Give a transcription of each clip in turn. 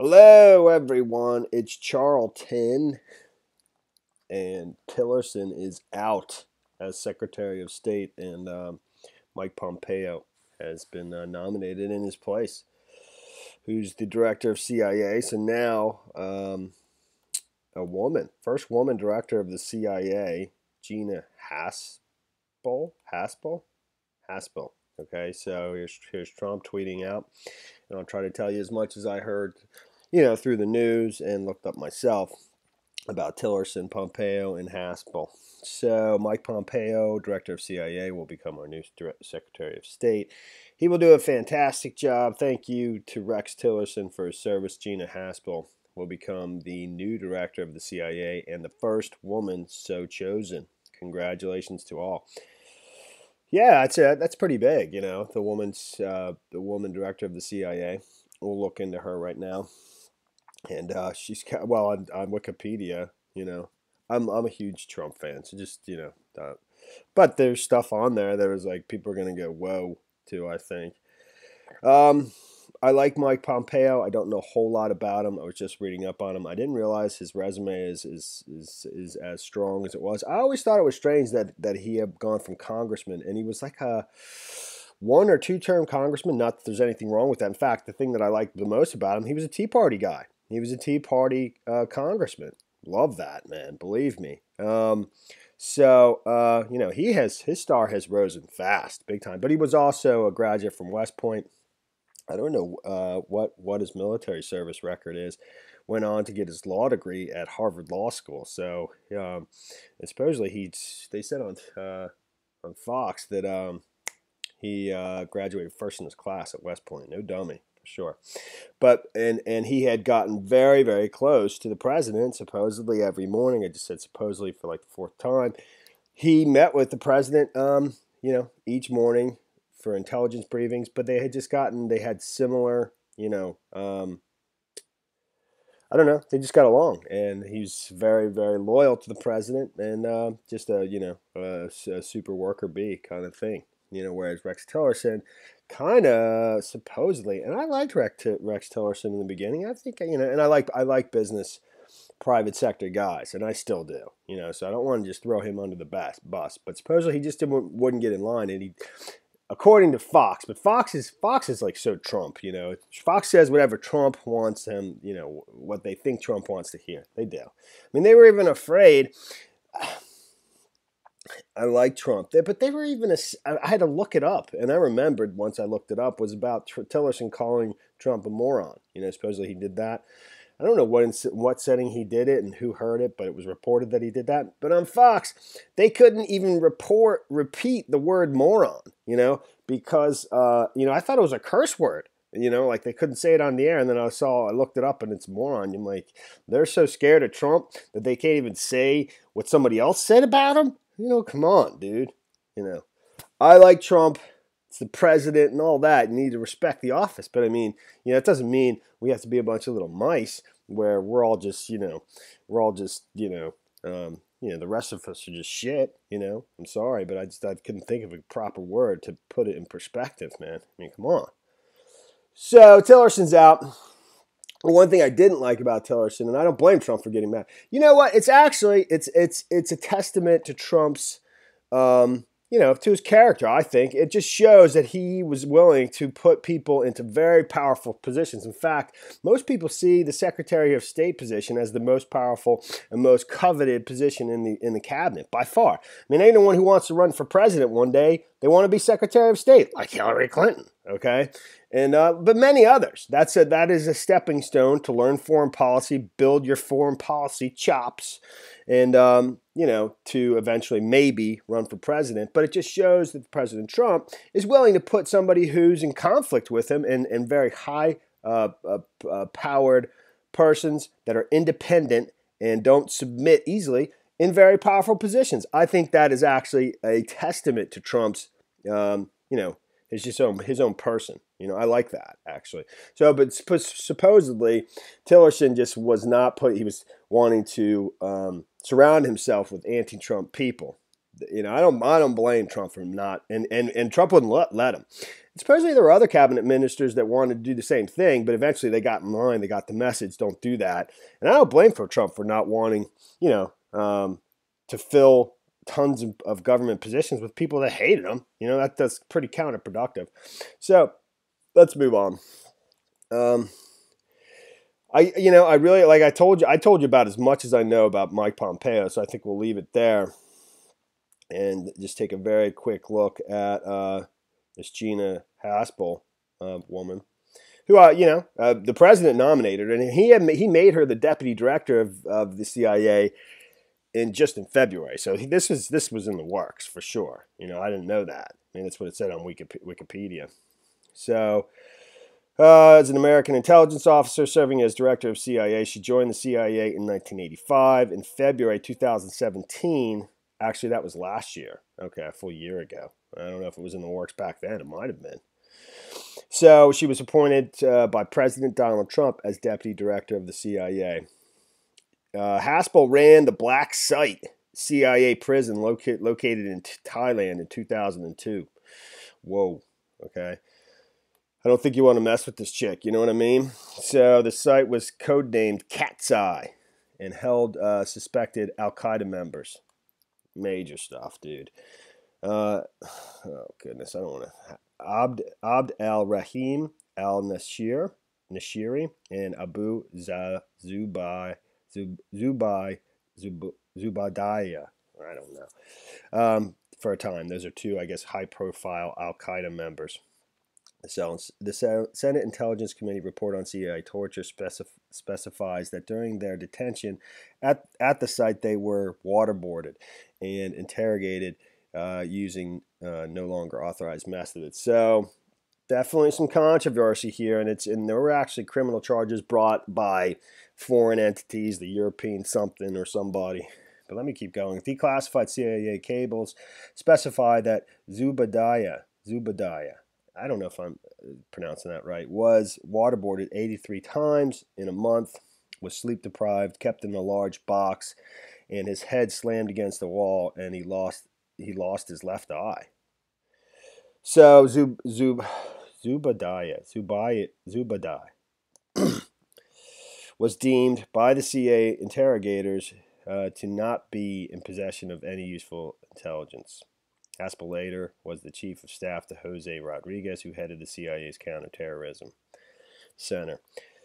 Hello, everyone. It's Charlton, and Tillerson is out as Secretary of State, and Mike Pompeo has been nominated in his place, who's the director of CIA. So now, a woman, first woman director of the CIA, Gina Haspel. Okay, so here's Trump tweeting out, and I'll try to tell you as much as I heard, through the news and looked up myself about Tillerson, Pompeo, and Haspel. So Mike Pompeo, director of CIA, will become our new Secretary of State. He will do a fantastic job. Thank you to Rex Tillerson for his service. Gina Haspel will become the new director of the CIA and the first woman so chosen. Congratulations to all. Yeah, that's pretty big. The woman director of the CIA. We'll look into her right now, and she's on Wikipedia. I'm a huge Trump fan, so just but there's stuff on there that was like people are gonna go whoa to. I think. I like Mike Pompeo. I don't know a whole lot about him. I was just reading up on him. I didn't realize his resume is as strong as it was. I always thought it was strange that he had gone from congressman, and he was like a 1 or 2 term congressman. Not that there's anything wrong with that. In fact, the thing that I liked the most about him, he was a Tea Party guy. He was a Tea Party congressman. Love that, man. Believe me. His star has risen fast, big time. But he was also a graduate from West Point. I don't know what his military service record is. Went on to get his law degree at Harvard Law School. So, and supposedly they said on Fox that he graduated first in his class at West Point. No dummy, for sure. But and he had gotten very, very close to the president supposedly every morning. I just said supposedly for like the 4th time. He met with the president, each morning for intelligence briefings, but they had similar, I don't know, they just got along, and he's very, very loyal to the president, and just a super worker bee kind of thing, whereas Rex Tillerson kind of supposedly, and I liked Rex Tillerson in the beginning. I think, and I like business, private sector guys, and I still do, so I don't want to just throw him under the bus, but supposedly he just wouldn't get in line, and he, according to Fox, but Fox is like so Trump, Fox says whatever Trump wants them, what they think Trump wants to hear. They do. I mean, they were even afraid. I like Trump, but they were even. I had to look it up, and I remembered once I looked it up was about Tillerson calling Trump a moron. Supposedly he did that. I don't know what setting he did it and who heard it, but it was reported that he did that. But on Fox, they couldn't even repeat the word moron, because, I thought it was a curse word, like they couldn't say it on the air. And then I looked it up and it's moron. I'm like, they're so scared of Trump that they can't even say what somebody else said about him. Come on, dude. I like Trump. It's the president and all that. You need to respect the office. But it doesn't mean we have to be a bunch of little mice where we're all just, the rest of us are just shit, I'm sorry, but I couldn't think of a proper word to put it in perspective, man. Come on. So Tillerson's out. One thing I didn't like about Tillerson, and I don't blame Trump for getting mad. You know what? It's actually, it's a testament to Trump's, to his character, I think. It just shows that he was willing to put people into very powerful positions. In fact, most people see the Secretary of State position as the most powerful and most coveted position in the cabinet, by far. Anyone who wants to run for president one day, they want to be Secretary of State, like Hillary Clinton, okay? And but many others. That is a stepping stone to learn foreign policy, build your foreign policy chops, and to eventually maybe run for president. But it just shows that President Trump is willing to put somebody who's in conflict with him and very high powered persons that are independent and don't submit easily in very powerful positions. I think that is actually a testament to Trump's his own person. I like that, actually. So, but supposedly, Tillerson just was not he was wanting to surround himself with anti-Trump people. I don't blame Trump for not, and Trump wouldn't let him. Supposedly there were other cabinet ministers that wanted to do the same thing, but eventually they got in line. They got the message, don't do that. And I don't blame for Trump for not wanting, to fill tons of government positions with people that hated him. That's pretty counterproductive. So let's move on. I really, like I told you about as much as I know about Mike Pompeo, so I think we'll leave it there and just take a very quick look at this Gina Haspel woman, who the president nominated her, and he made her the deputy director of the CIA in February. So this was in the works for sure. I didn't know that. I mean, that's what it said on Wikipedia. So, as an American intelligence officer serving as director of CIA, she joined the CIA in 1985. In February 2017, actually that was last year. Okay, a full year ago. I don't know if it was in the works back then. It might have been. So she was appointed by President Donald Trump as deputy director of the CIA. Haspel ran the Black Site CIA prison located in Thailand in 2002. Whoa, okay. I don't think you want to mess with this chick, you know what I mean? So the site was codenamed Cat's Eye and held suspected Al-Qaeda members. Major stuff, dude. Oh, goodness, I don't want to... Abd al-Rahim al-Nashiri and Abu Zubaidah. I don't know. For a time, those are two, I guess, high-profile Al-Qaeda members. So the Senate Intelligence Committee report on CIA torture specifies that during their detention at the site, they were waterboarded and interrogated using no longer authorized methods. So definitely some controversy here, and there were actually criminal charges brought by foreign entities, the European something or somebody. But let me keep going. Declassified CIA cables specify that Zubaidah, I don't know if I'm pronouncing that right, was waterboarded 83 times in a month, was sleep deprived, kept in a large box, and his head slammed against the wall, and he lost his left eye. So Zubaidah was deemed by the CIA interrogators to not be in possession of any useful intelligence. Haspel later was the chief of staff to Jose Rodriguez, who headed the CIA's counterterrorism center.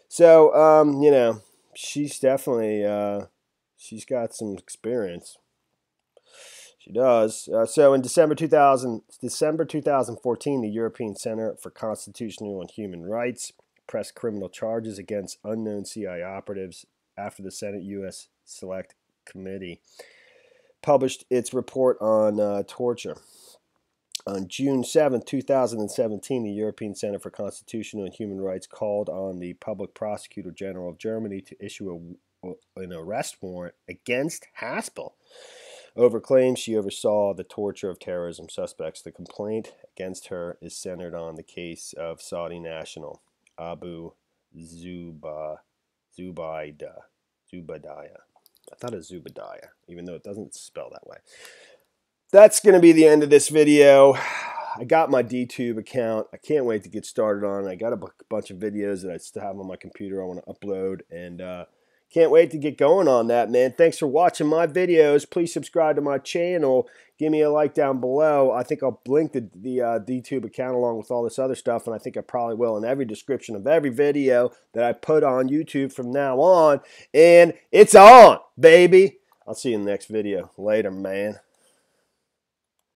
So, she's definitely, she's got some experience. She does. So in December 2014, the European Center for Constitutional and Human Rights pressed criminal charges against unknown CIA operatives after the Senate U.S. Select Committee published its report on torture. On June 7, 2017, the European Center for Constitutional and Human Rights called on the Public Prosecutor General of Germany to issue an arrest warrant against Haspel over claims she oversaw the torture of terrorism suspects. The complaint against her is centered on the case of Saudi national Abu Zubaidah. I thought it was Zubaidah, even though it doesn't spell that way. That's going to be the end of this video. I got my DTube account. I can't wait to get started on it. I got a bunch of videos that I still have on my computer I want to upload, and can't wait to get going on that, man. Thanks for watching my videos. Please subscribe to my channel. Give me a like down below. I think I'll link the DTube account along with all this other stuff, and I think I probably will in every description of every video that I put on YouTube from now on. And it's on, baby. I'll see you in the next video. Later, man.